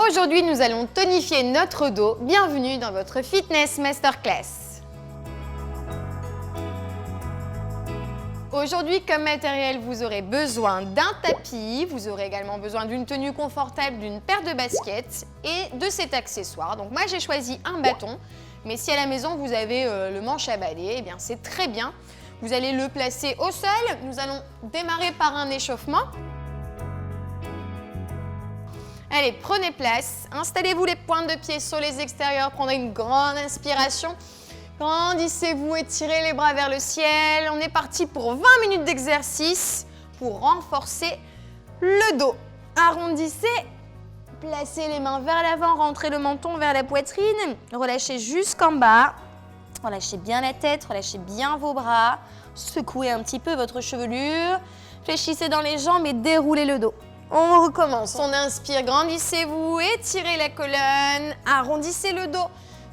Aujourd'hui, nous allons tonifier notre dos. Bienvenue dans votre Fitness Masterclass. Aujourd'hui, comme matériel, vous aurez besoin d'un tapis, vous aurez également besoin d'une tenue confortable, d'une paire de baskets et de cet accessoire. Donc moi, j'ai choisi un bâton, mais si à la maison, vous avez le manche à balai, eh bien c'est très bien. Vous allez le placer au sol. Nous allons démarrer par un échauffement. Allez, prenez place, installez-vous les pointes de pied sur les extérieurs, prenez une grande inspiration. Grandissez-vous, étirez les bras vers le ciel. On est parti pour 20 minutes d'exercice pour renforcer le dos. Arrondissez, placez les mains vers l'avant, rentrez le menton vers la poitrine, relâchez jusqu'en bas. Relâchez bien la tête, relâchez bien vos bras, secouez un petit peu votre chevelure, fléchissez dans les jambes et déroulez le dos. On recommence, on inspire, grandissez-vous, étirez la colonne, arrondissez le dos.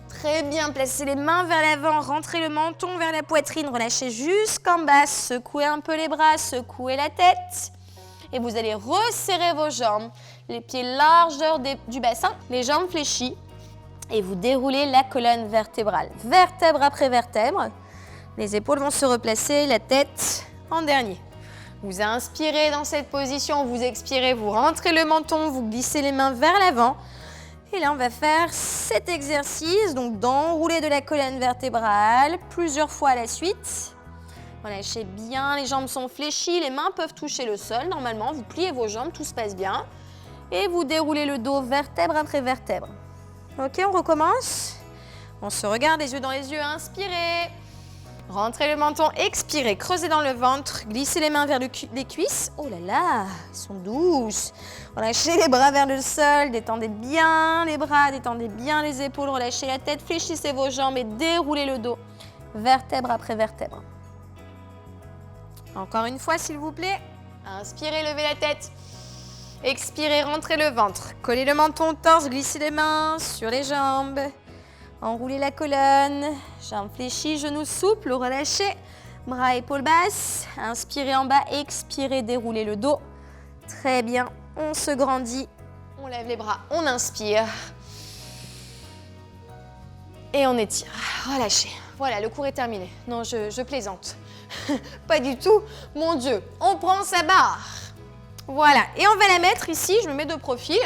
Très bien, placez les mains vers l'avant, rentrez le menton vers la poitrine, relâchez jusqu'en bas, secouez un peu les bras, secouez la tête. Et vous allez resserrer vos jambes, les pieds largeur du bassin, les jambes fléchies. Et vous déroulez la colonne vertébrale, vertèbre après vertèbre. Les épaules vont se replacer, la tête en dernier. Vous inspirez dans cette position, vous expirez, vous rentrez le menton, vous glissez les mains vers l'avant. Et là, on va faire cet exercice, donc d'enrouler de la colonne vertébrale plusieurs fois à la suite. Relâchez bien, les jambes sont fléchies, les mains peuvent toucher le sol. Normalement, vous pliez vos jambes, tout se passe bien. Et vous déroulez le dos vertèbre après vertèbre. Ok, on recommence. On se regarde les yeux dans les yeux, inspirez. Rentrez le menton, expirez, creusez dans le ventre, glissez les mains vers les cuisses. Oh là là, elles sont douces. Relâchez les bras vers le sol, détendez bien les bras, détendez bien les épaules, relâchez la tête, fléchissez vos jambes et déroulez le dos, vertèbre après vertèbre. Encore une fois, s'il vous plaît. Inspirez, levez la tête. Expirez, rentrez le ventre. Collez le menton au torse, glissez les mains sur les jambes. Enroulez la colonne, jambes fléchies, genoux souples, relâchez, bras, épaules basses. Inspirez en bas, expirez, déroulez le dos. Très bien, on se grandit, on lève les bras, on inspire. Et on étire, relâchez. Voilà, le cours est terminé. Non, je plaisante. Pas du tout, mon Dieu. On prend sa barre. Voilà, et on va la mettre ici, je me mets de profil.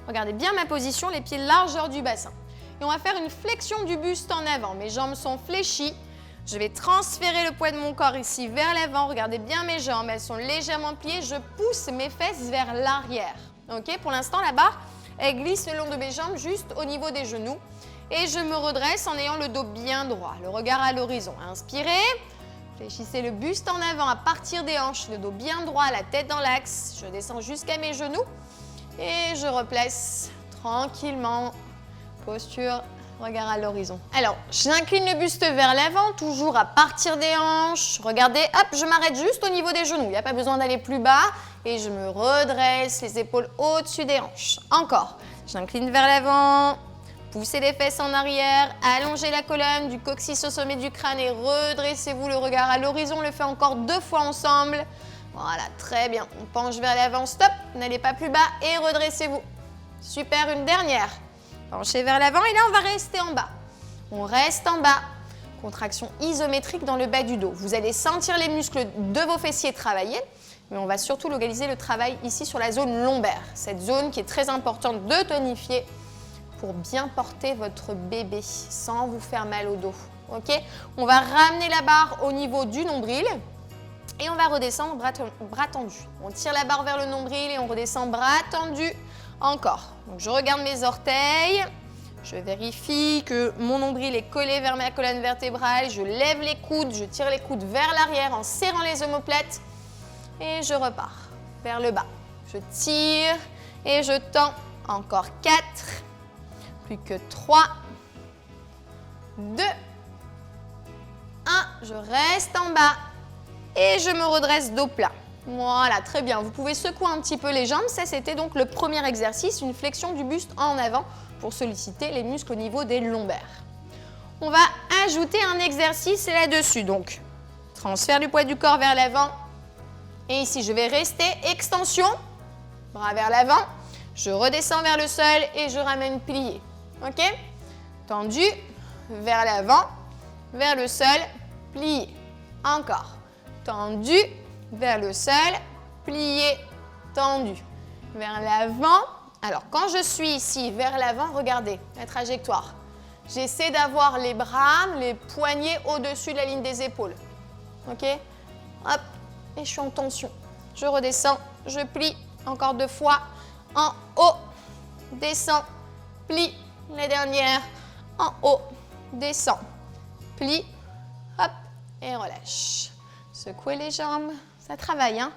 Regardez bien ma position, les pieds largeur du bassin. Et on va faire une flexion du buste en avant. Mes jambes sont fléchies. Je vais transférer le poids de mon corps ici vers l'avant. Regardez bien mes jambes, elles sont légèrement pliées. Je pousse mes fesses vers l'arrière. Ok, pour l'instant, la barre, elle glisse le long de mes jambes, juste au niveau des genoux. Et je me redresse en ayant le dos bien droit, le regard à l'horizon. Inspirez. Fléchissez le buste en avant à partir des hanches, le dos bien droit, la tête dans l'axe. Je descends jusqu'à mes genoux et je replace tranquillement. Posture, regard à l'horizon. Alors, j'incline le buste vers l'avant, toujours à partir des hanches. Regardez, hop, je m'arrête juste au niveau des genoux. Il n'y a pas besoin d'aller plus bas. Et je me redresse, les épaules au-dessus des hanches. Encore, j'incline vers l'avant. Poussez les fesses en arrière, allongez la colonne du coccyx au sommet du crâne et redressez-vous le regard à l'horizon. On le fait encore 2 fois ensemble. Voilà, très bien. On penche vers l'avant, stop, n'allez pas plus bas et redressez-vous. Super, une dernière. Penchez vers l'avant et là, on va rester en bas. On reste en bas. Contraction isométrique dans le bas du dos. Vous allez sentir les muscles de vos fessiers travailler, mais on va surtout localiser le travail ici sur la zone lombaire. Cette zone qui est très importante de tonifier pour bien porter votre bébé sans vous faire mal au dos. Ok, on va ramener la barre au niveau du nombril et on va redescendre bras tendus. On tire la barre vers le nombril et on redescend bras tendus. Encore. Donc je regarde mes orteils. Je vérifie que mon nombril est collé vers ma colonne vertébrale. Je lève les coudes, je tire les coudes vers l'arrière en serrant les omoplates. Et je repars vers le bas. Je tire et je tends. Encore 4. Plus que 3, 2, 1. Je reste en bas et je me redresse dos plat. Voilà, très bien. Vous pouvez secouer un petit peu les jambes. Ça, c'était donc le premier exercice, une flexion du buste en avant pour solliciter les muscles au niveau des lombaires. On va ajouter un exercice là-dessus. Donc, transfert du poids du corps vers l'avant. Et ici, je vais rester extension, bras vers l'avant. Je redescends vers le sol et je ramène plié. Ok? Tendu, vers l'avant, vers le sol, plié. Encore. Tendu, vers le sol, plié, tendu. Vers l'avant. Alors, quand je suis ici, vers l'avant, regardez la trajectoire. J'essaie d'avoir les bras, les poignets au-dessus de la ligne des épaules. Ok? Hop, et je suis en tension. Je redescends, je plie, encore 2 fois. En haut, descends, plie, la dernière. En haut, descends, plie, hop, et relâche. Secouez les jambes, ça travaille, hein?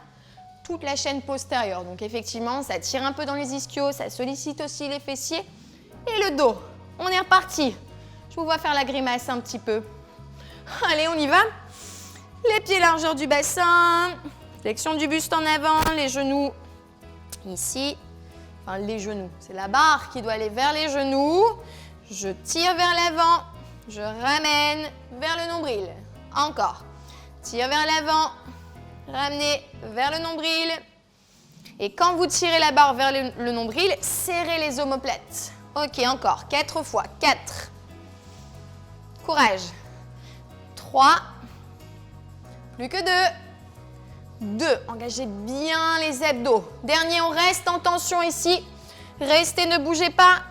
Toute la chaîne postérieure. Donc effectivement, ça tire un peu dans les ischios, ça sollicite aussi les fessiers et le dos. On est reparti. Je vous vois faire la grimace un petit peu. Allez, on y va. Les pieds largeur du bassin, flexion du buste en avant, les genoux ici. Enfin, les genoux, c'est la barre qui doit aller vers les genoux. Je tire vers l'avant, je ramène vers le nombril. Encore. Tire vers l'avant, ramenez vers le nombril. Et quand vous tirez la barre vers le nombril, serrez les omoplates. Ok, encore. 4 fois. 4. Courage. 3. Plus que 2. 2. Engagez bien les abdos. Dernier, on reste en tension ici. Restez, ne bougez pas.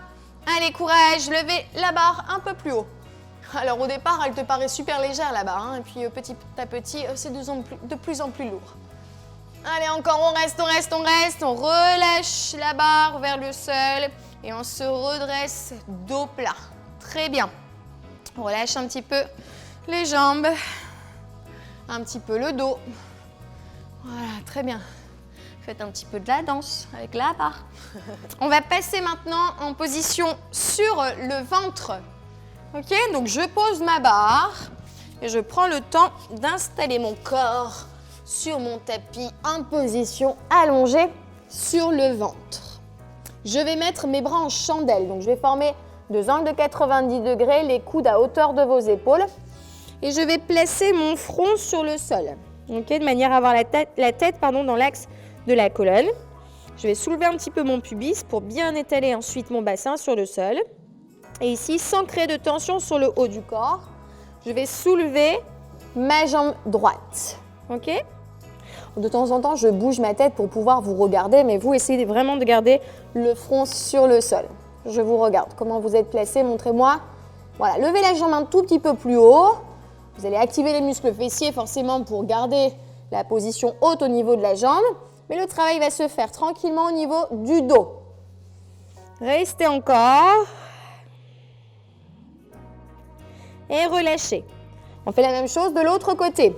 Allez, courage. Levez la barre un peu plus haut. Alors au départ, elle te paraît super légère la barre, hein, et puis petit à petit, c'est de plus en plus lourd. Allez, encore, on reste, on reste, on reste. On relâche la barre vers le sol et on se redresse dos plat. Très bien. On relâche un petit peu les jambes, un petit peu le dos. Voilà, très bien. Faites un petit peu de la danse avec la barre. On va passer maintenant en position sur le ventre. Ok, donc je pose ma barre et je prends le temps d'installer mon corps sur mon tapis en position allongée sur le ventre. Je vais mettre mes bras en chandelle, donc je vais former 2 angles de 90 degrés, les coudes à hauteur de vos épaules et je vais placer mon front sur le sol, ok, de manière à avoir la tête dans l'axe de la colonne. Je vais soulever un petit peu mon pubis pour bien étaler ensuite mon bassin sur le sol. Et ici, sans créer de tension sur le haut du corps, je vais soulever ma jambe droite. Ok? De temps en temps, je bouge ma tête pour pouvoir vous regarder, mais vous essayez vraiment de garder le front sur le sol. Je vous regarde. Comment vous êtes placé? Montrez-moi. Voilà, levez la jambe un tout petit peu plus haut. Vous allez activer les muscles fessiers forcément pour garder la position haute au niveau de la jambe. Mais le travail va se faire tranquillement au niveau du dos. Restez encore. Et relâchez. On fait la même chose de l'autre côté.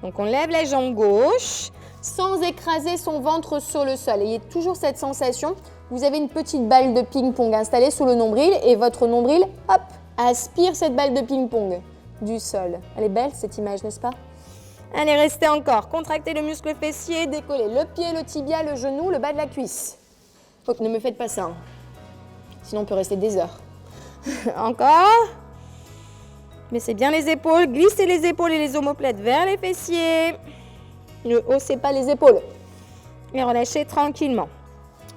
Donc on lève la jambe gauche sans écraser son ventre sur le sol. Ayez toujours cette sensation. Vous avez une petite balle de ping-pong installée sous le nombril et votre nombril, hop, aspire cette balle de ping-pong du sol. Elle est belle cette image, n'est-ce pas? Allez, restez encore. Contractez le muscle fessier, décollez le pied, le tibia, le genou, le bas de la cuisse. Donc ne me faites pas ça, hein. Sinon on peut rester des heures. Encore. Baissez bien les épaules, glissez les épaules et les omoplates vers les fessiers. Ne haussez pas les épaules. Et relâchez tranquillement.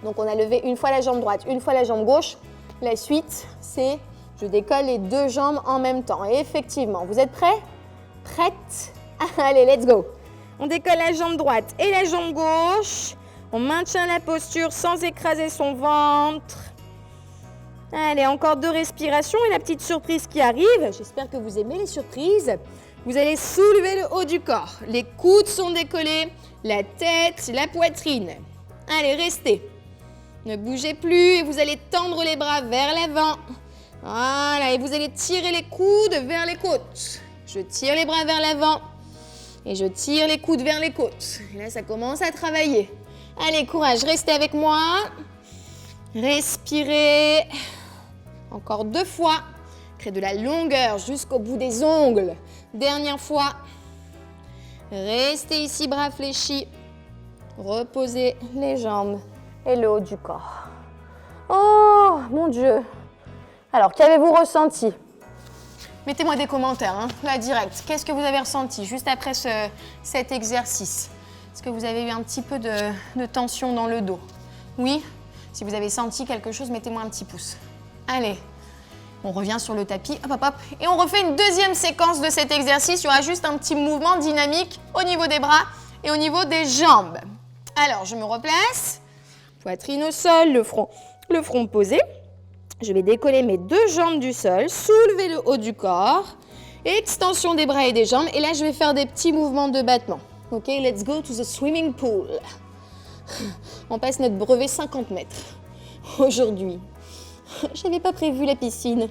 Donc on a levé une fois la jambe droite, une fois la jambe gauche. La suite, c'est je décolle les 2 jambes en même temps. Et effectivement, vous êtes prêts? Prêtes? Allez, let's go. On décolle la jambe droite et la jambe gauche. On maintient la posture sans écraser son ventre. Allez, encore 2 respirations et la petite surprise qui arrive. J'espère que vous aimez les surprises. Vous allez soulever le haut du corps. Les coudes sont décollés, la tête, la poitrine. Allez, restez. Ne bougez plus et vous allez tendre les bras vers l'avant. Voilà, et vous allez tirer les coudes vers les côtes. Je tire les bras vers l'avant et je tire les coudes vers les côtes. Et là, ça commence à travailler. Allez, courage, restez avec moi. Respirez. Encore 2 fois. Créez de la longueur jusqu'au bout des ongles. Dernière fois. Restez ici, bras fléchis. Reposez les jambes et le haut du corps. Oh, mon Dieu. Alors, qu'avez-vous ressenti? Mettez-moi des commentaires, hein, là, direct. Qu'est-ce que vous avez ressenti juste après cet exercice? Est-ce que vous avez eu un petit peu de tension dans le dos? Oui? Si vous avez senti quelque chose, mettez-moi un petit pouce. Allez, on revient sur le tapis, hop, hop, hop. Et on refait une deuxième séquence de cet exercice. Il y aura juste un petit mouvement dynamique au niveau des bras et au niveau des jambes. Alors, je me replace. Poitrine au sol, le front posé. Je vais décoller mes deux jambes du sol, soulever le haut du corps, extension des bras et des jambes. Et là, je vais faire des petits mouvements de battement. Ok, let's go to the swimming pool. On passe notre brevet 50 mètres aujourd'hui. Je n'avais pas prévu la piscine.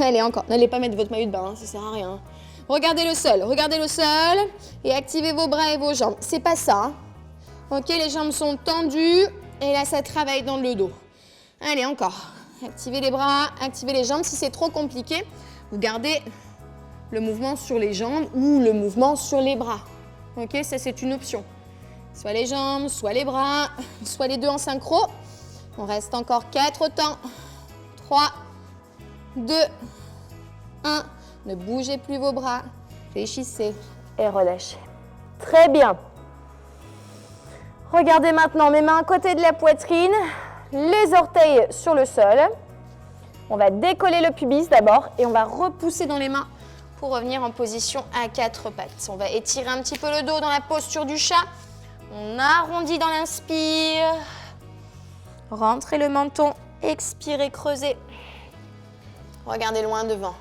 Allez, encore. N'allez pas mettre votre maillot de bain, hein, ça ne sert à rien. Regardez le sol et activez vos bras et vos jambes. C'est pas ça. Hein. Ok, les jambes sont tendues et là, ça travaille dans le dos. Allez, encore. Activez les bras, activez les jambes. Si c'est trop compliqué, vous gardez le mouvement sur les jambes ou le mouvement sur les bras. Ok, ça, c'est une option. Soit les jambes, soit les bras, soit les deux en synchro. On reste encore 4 temps. 3, 2, 1. Ne bougez plus vos bras. Fléchissez et relâchez. Très bien. Regardez maintenant mes mains à côté de la poitrine, les orteils sur le sol. On va décoller le pubis d'abord et on va repousser dans les mains pour revenir en position à 4 pattes. On va étirer un petit peu le dos dans la posture du chat. On arrondit dans l'inspire. Rentrez le menton, expirez, creusez. Regardez loin devant.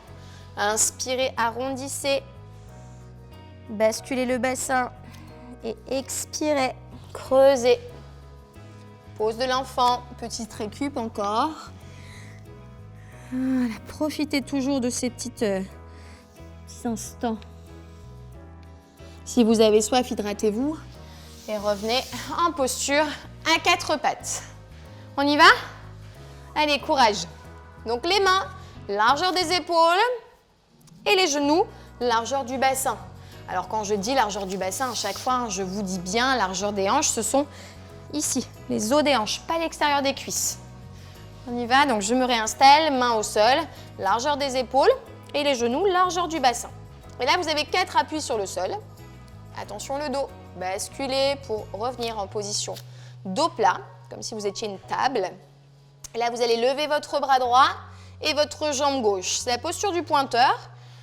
Inspirez, arrondissez. Basculez le bassin et expirez, creusez. Pose de l'enfant, petite récup encore. Voilà, profitez toujours de ces petits instants. Si vous avez soif, hydratez-vous et revenez en posture à 4 pattes. On y va? Allez, courage. Donc les mains, largeur des épaules et les genoux, largeur du bassin. Alors quand je dis largeur du bassin, à chaque fois, je vous dis bien largeur des hanches, ce sont ici, les os des hanches, pas l'extérieur des cuisses. On y va, donc je me réinstalle, main au sol, largeur des épaules et les genoux, largeur du bassin. Et là, vous avez 4 appuis sur le sol. Attention le dos, basculez pour revenir en position dos plat, comme si vous étiez une table. Et là, vous allez lever votre bras droit et votre jambe gauche. C'est la posture du pointeur.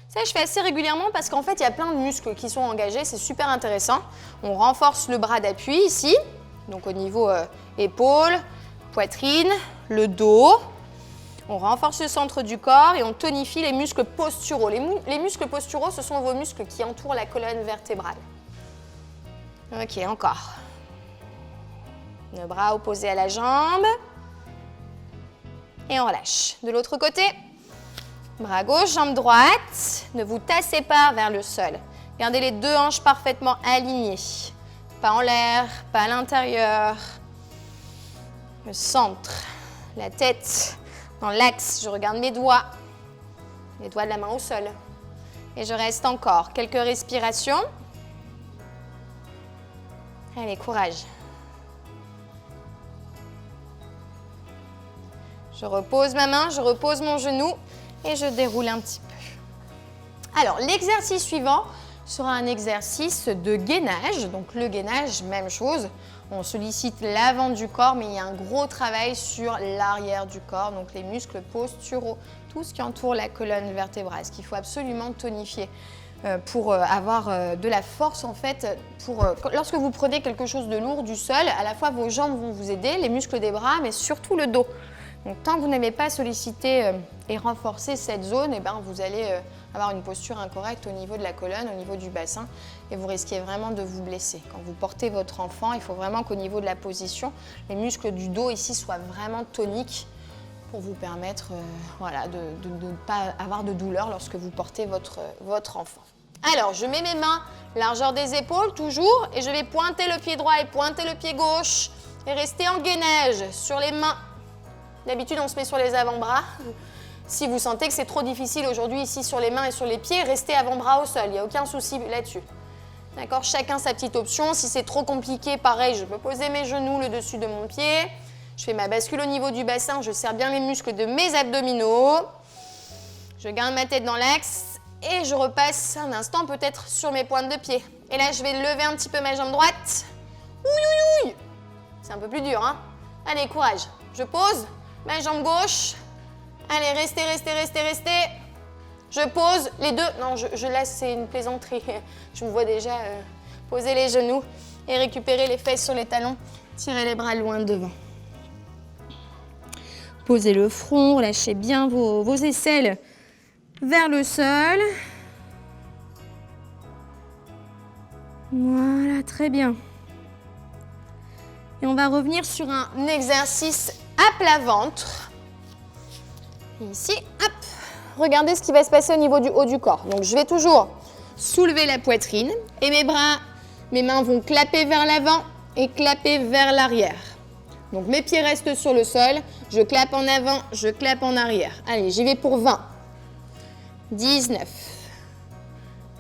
Ça, je fais assez régulièrement parce qu'en fait, il y a plein de muscles qui sont engagés. C'est super intéressant. On renforce le bras d'appui ici, donc au niveau épaules, poitrine, le dos. On renforce le centre du corps et on tonifie les muscles posturaux. Les muscles posturaux, ce sont vos muscles qui entourent la colonne vertébrale. Ok, encore. Le bras opposé à la jambe. Et on relâche. De l'autre côté, bras gauche, jambe droite. Ne vous tassez pas vers le sol. Gardez les deux hanches parfaitement alignées. Pas en l'air, pas à l'intérieur. Le centre, la tête dans l'axe. Je regarde mes doigts. Les doigts de la main au sol. Et je reste encore. Quelques respirations. Allez, courage. Je repose ma main, je repose mon genou et je déroule un petit peu. Alors, l'exercice suivant sera un exercice de gainage. Donc, le gainage, même chose. On sollicite l'avant du corps, mais il y a un gros travail sur l'arrière du corps, donc les muscles posturaux, tout ce qui entoure la colonne vertébrale, ce qu'il faut absolument tonifier pour avoir de la force en fait. Lorsque vous prenez quelque chose de lourd du sol, à la fois vos jambes vont vous aider, les muscles des bras, mais surtout le dos. Donc, tant que vous n'avez pas sollicité et renforcé cette zone, eh ben, vous allez avoir une posture incorrecte au niveau de la colonne, au niveau du bassin, et vous risquez vraiment de vous blesser. Quand vous portez votre enfant, il faut vraiment qu'au niveau de la position, les muscles du dos ici soient vraiment toniques pour vous permettre voilà, de ne pas avoir de douleur lorsque vous portez votre enfant. Alors, je mets mes mains largeur des épaules toujours, et je vais pointer le pied droit et pointer le pied gauche, et rester en gainage sur les mains. D'habitude, on se met sur les avant-bras. Si vous sentez que c'est trop difficile aujourd'hui ici sur les mains et sur les pieds, restez avant-bras au sol. Il n'y a aucun souci là-dessus. D'accord? Chacun sa petite option. Si c'est trop compliqué, pareil, je peux poser mes genoux le dessus de mon pied. Je fais ma bascule au niveau du bassin. Je serre bien les muscles de mes abdominaux. Je garde ma tête dans l'axe et je repasse un instant peut-être sur mes pointes de pied. Et là, je vais lever un petit peu ma jambe droite. Ouïe, ouïe, ouïe. C'est un peu plus dur, hein? Allez, courage. Je pose, ma jambe gauche. Allez, restez, restez, restez, restez. Je pose les deux. Non, je laisse, c'est une plaisanterie. Je me vois déjà poser les genoux et récupérer les fesses sur les talons. Tirez les bras loin devant. Posez le front, relâchez bien vos aisselles vers le sol. Voilà, très bien. Et on va revenir sur un exercice à plat ventre. Et ici, hop, regardez ce qui va se passer au niveau du haut du corps. Donc, je vais toujours soulever la poitrine et mes mains vont clapper vers l'avant et clapper vers l'arrière. Donc, mes pieds restent sur le sol. Je clappe en avant, je clappe en arrière. Allez, j'y vais pour 20. 19.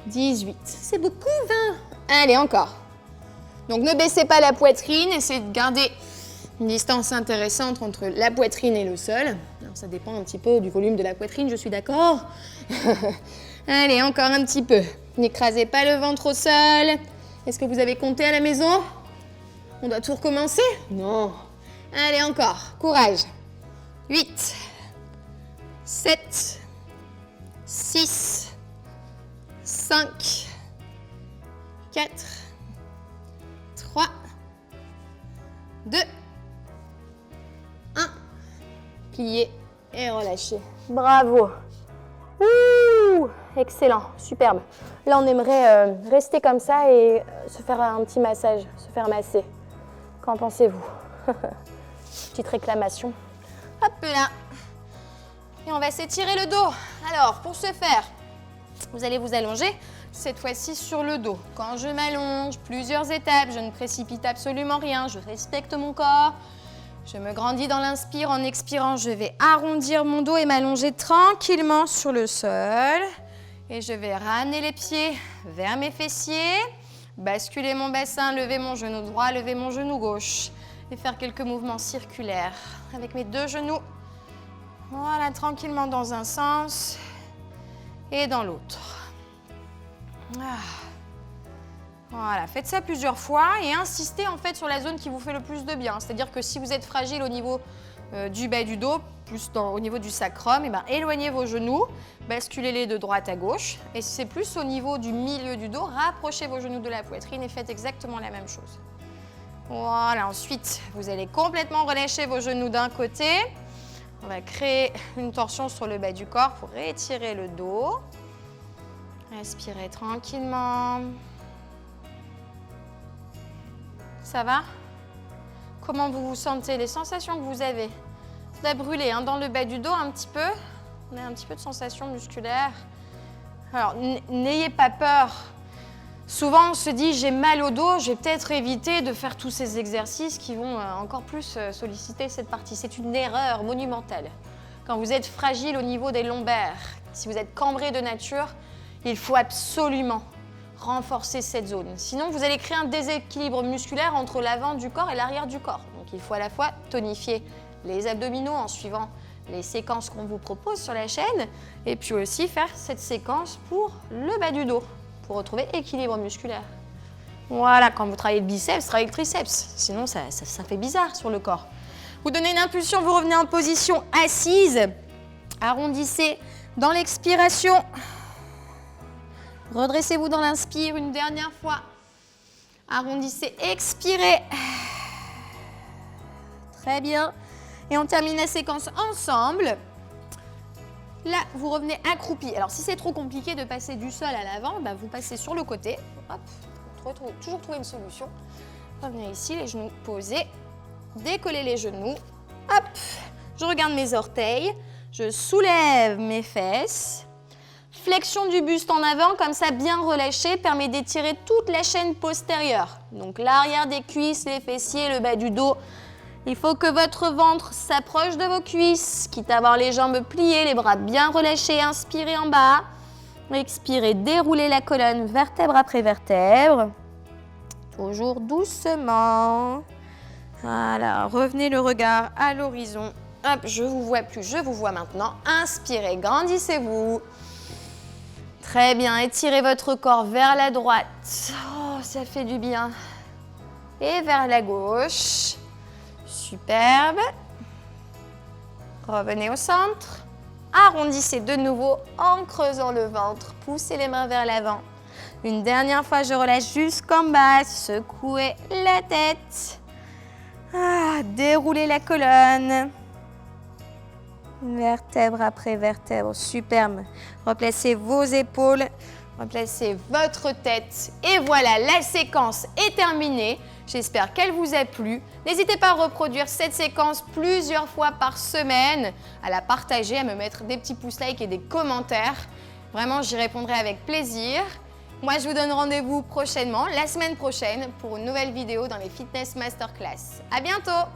18. C'est beaucoup, 20. Allez, encore. Donc, ne baissez pas la poitrine. Essayez de garder une distance intéressante entre la poitrine et le sol. Alors, ça dépend un petit peu du volume de la poitrine, je suis d'accord. Allez, encore un petit peu. N'écrasez pas le ventre au sol. Est-ce que vous avez compté à la maison? On doit tout recommencer? Non. Allez, encore. Courage. 8, 7, 6, 5, 4, 3, 2, 1. Pliez et relâchez. Bravo. Ouh, excellent, superbe. Là, on aimerait rester comme ça et se faire un petit massage, se faire masser. Qu'en pensez-vous? Petite réclamation. Hop là. Et on va s'étirer le dos. Alors, pour ce faire, vous allez vous allonger, cette fois-ci sur le dos. Quand je m'allonge, plusieurs étapes, je ne précipite absolument rien, je respecte mon corps. Je me grandis dans l'inspire, en expirant, je vais arrondir mon dos et m'allonger tranquillement sur le sol. Et je vais ramener les pieds vers mes fessiers, basculer mon bassin, lever mon genou droit, lever mon genou gauche. Et faire quelques mouvements circulaires avec mes deux genoux. Voilà, tranquillement dans un sens et dans l'autre. Voilà, faites ça plusieurs fois et insistez en fait sur la zone qui vous fait le plus de bien. C'est-à-dire que si vous êtes fragile au niveau du bas du dos, plus au niveau du sacrum, et éloignez vos genoux, basculez-les de droite à gauche. Et si c'est plus au niveau du milieu du dos, rapprochez vos genoux de la poitrine et faites exactement la même chose. Voilà, ensuite, vous allez complètement relâcher vos genoux d'un côté. On va créer une torsion sur le bas du corps pour étirer le dos. Respirez tranquillement. Ça va? Comment vous vous sentez? Les sensations que vous avez? Ça doit brûler dans le bas du dos un petit peu. On a un petit peu de sensations musculaires. Alors, n'ayez pas peur. Souvent, on se dit, j'ai mal au dos, je vais peut-être éviter de faire tous ces exercices qui vont encore plus solliciter cette partie. C'est une erreur monumentale. Quand vous êtes fragile au niveau des lombaires, si vous êtes cambré de nature, il faut absolument renforcer cette zone. Sinon, vous allez créer un déséquilibre musculaire entre l'avant du corps et l'arrière du corps. Donc, il faut à la fois tonifier les abdominaux en suivant les séquences qu'on vous propose sur la chaîne et puis aussi faire cette séquence pour le bas du dos, pour retrouver équilibre musculaire. Voilà, quand vous travaillez le biceps, travaillez le triceps. Sinon, ça fait bizarre sur le corps. Vous donnez une impulsion, vous revenez en position assise. Arrondissez dans l'expiration. Redressez-vous dans l'inspire une dernière fois. Arrondissez, expirez. Très bien. Et on termine la séquence ensemble. Là, vous revenez accroupi. Alors, si c'est trop compliqué de passer du sol à l'avant, vous passez sur le côté. Hop, toujours trouver une solution. Revenez ici, les genoux posés. Décollez les genoux. Hop, je regarde mes orteils. Je soulève mes fesses. Flexion du buste en avant, comme ça, bien relâché, permet d'étirer toute la chaîne postérieure. Donc, l'arrière des cuisses, les fessiers, le bas du dos. Il faut que votre ventre s'approche de vos cuisses, quitte à avoir les jambes pliées, les bras bien relâchés. Inspirez en bas. Expirez, déroulez la colonne vertèbre après vertèbre. Toujours doucement. Voilà, revenez le regard à l'horizon. Hop, je ne vous vois plus, je vous vois maintenant. Inspirez, grandissez-vous. Très bien, étirez votre corps vers la droite. Oh, ça fait du bien. Et vers la gauche. Superbe. Revenez au centre. Arrondissez de nouveau en creusant le ventre. Poussez les mains vers l'avant. Une dernière fois, je relâche jusqu'en bas. Secouez la tête. Déroulez la colonne. Vertèbre après vertèbre. Superbe. Replacez vos épaules. Replacez votre tête. Et voilà, la séquence est terminée. J'espère qu'elle vous a plu. N'hésitez pas à reproduire cette séquence plusieurs fois par semaine, à la partager, à me mettre des petits pouces like et des commentaires. Vraiment, j'y répondrai avec plaisir. Moi, je vous donne rendez-vous prochainement, la semaine prochaine, pour une nouvelle vidéo dans les Fitness Masterclass. À bientôt!